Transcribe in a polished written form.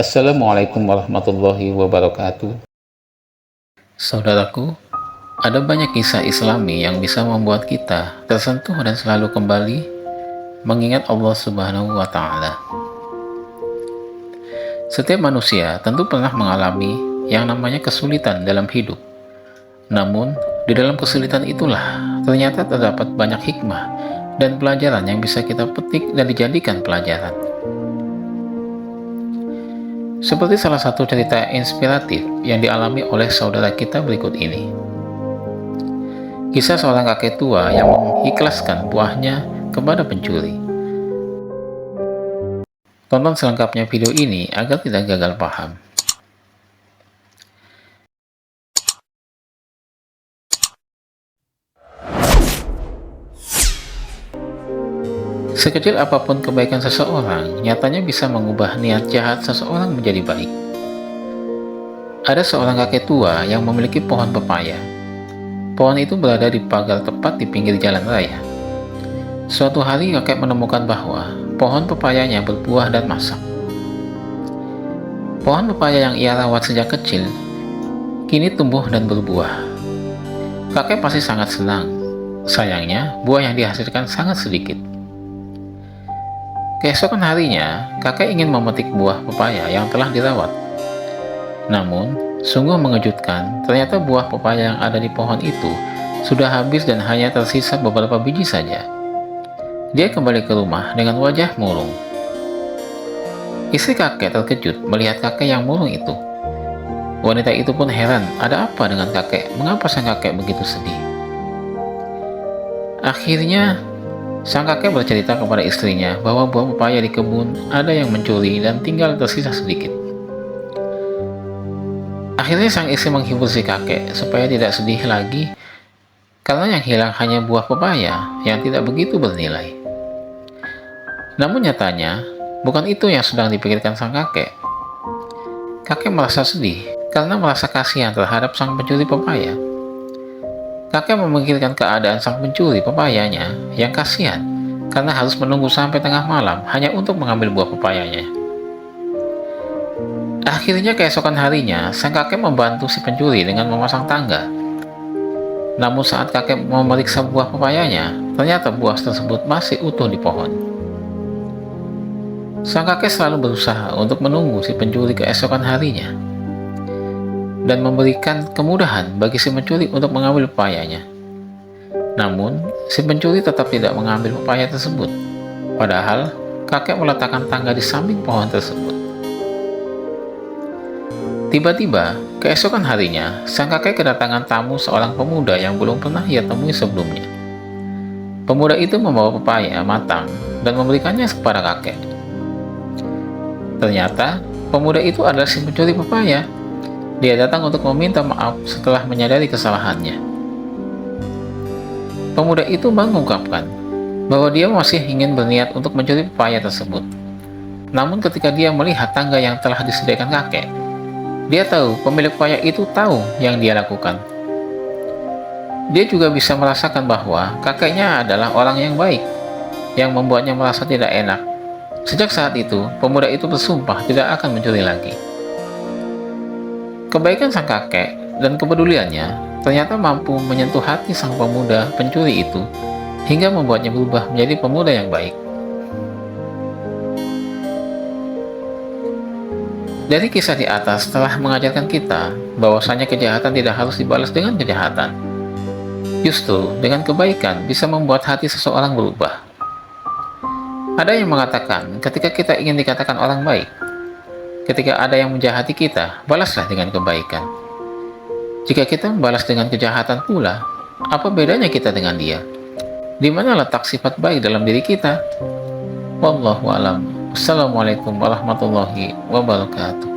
Assalamualaikum warahmatullahi wabarakatuh. Saudaraku, ada banyak kisah Islami yang bisa membuat kita tersentuh dan selalu kembali mengingat Allah Subhanahu wa Ta'ala. Setiap manusia tentu pernah mengalami yang namanya kesulitan dalam hidup. Namun, di dalam kesulitan itulah ternyata terdapat banyak hikmah dan pelajaran yang bisa kita petik dan dijadikan pelajaran. Seperti salah satu cerita inspiratif yang dialami oleh saudara kita berikut ini. Kisah seorang kakek tua yang mengikhlaskan buahnya kepada pencuri. Tonton selengkapnya video ini agar tidak gagal paham. Sekecil apapun kebaikan seseorang, nyatanya bisa mengubah niat jahat seseorang menjadi baik. Ada seorang kakek tua yang memiliki pohon pepaya. Pohon itu berada di pagar tepat di pinggir jalan raya. Suatu hari kakek menemukan bahwa pohon pepayanya berbuah dan masak. Pohon pepaya yang ia rawat sejak kecil, kini tumbuh dan berbuah. Kakek pasti sangat senang. Sayangnya, buah yang dihasilkan sangat sedikit. Keesokan harinya, kakek ingin memetik buah pepaya yang telah dirawat. Namun, sungguh mengejutkan, ternyata buah pepaya yang ada di pohon itu sudah habis dan hanya tersisa beberapa biji saja. Dia kembali ke rumah dengan wajah murung. Istri kakek terkejut melihat kakek yang murung itu. Wanita itu pun heran, ada apa dengan kakek? Mengapa sang kakek begitu sedih? Akhirnya, sang kakek bercerita kepada istrinya bahwa buah pepaya di kebun ada yang mencuri dan tinggal tersisa sedikit. Akhirnya sang istri menghibur si kakek supaya tidak sedih lagi karena yang hilang hanya buah pepaya yang tidak begitu bernilai. Namun nyatanya, bukan itu yang sedang dipikirkan sang kakek. Kakek merasa sedih karena merasa kasihan terhadap sang pencuri pepaya. Kakek memikirkan keadaan sang pencuri pepayanya yang kasihan karena harus menunggu sampai tengah malam hanya untuk mengambil buah pepayanya. Akhirnya keesokan harinya, sang kakek membantu si pencuri dengan memasang tangga. Namun saat kakek memeriksa buah pepayanya, ternyata buah tersebut masih utuh di pohon. Sang kakek selalu berusaha untuk menunggu si pencuri keesokan harinya dan memberikan kemudahan bagi si pencuri untuk mengambil pepayanya. Namun, si pencuri tetap tidak mengambil pepaya tersebut. Padahal, kakek meletakkan tangga di samping pohon tersebut. Tiba-tiba, keesokan harinya, sang kakek kedatangan tamu seorang pemuda yang belum pernah ia temui sebelumnya. Pemuda itu membawa pepaya matang dan memberikannya kepada kakek. Ternyata, pemuda itu adalah si pencuri pepaya. Dia datang untuk meminta maaf setelah menyadari kesalahannya. Pemuda itu mengungkapkan bahwa dia masih ingin berniat untuk mencuri pepaya tersebut. Namun ketika dia melihat tangga yang telah disediakan kakek, dia tahu pemilik pepaya itu tahu yang dia lakukan. Dia juga bisa merasakan bahwa kakeknya adalah orang yang baik, yang membuatnya merasa tidak enak. Sejak saat itu, pemuda itu bersumpah tidak akan mencuri lagi. Kebaikan sang kakek dan kepeduliannya ternyata mampu menyentuh hati sang pemuda pencuri itu hingga membuatnya berubah menjadi pemuda yang baik. Dari kisah di atas telah mengajarkan kita bahwasanya kejahatan tidak harus dibalas dengan kejahatan. Justru dengan kebaikan bisa membuat hati seseorang berubah. Ada yang mengatakan ketika kita ingin dikatakan orang baik, ketika ada yang menjahati kita, balaslah dengan kebaikan. Jika kita membalas dengan kejahatan pula, apa bedanya kita dengan dia? Di mana letak sifat baik dalam diri kita? Wallahu a'lam. Wassalamualaikum warahmatullahi wabarakatuh.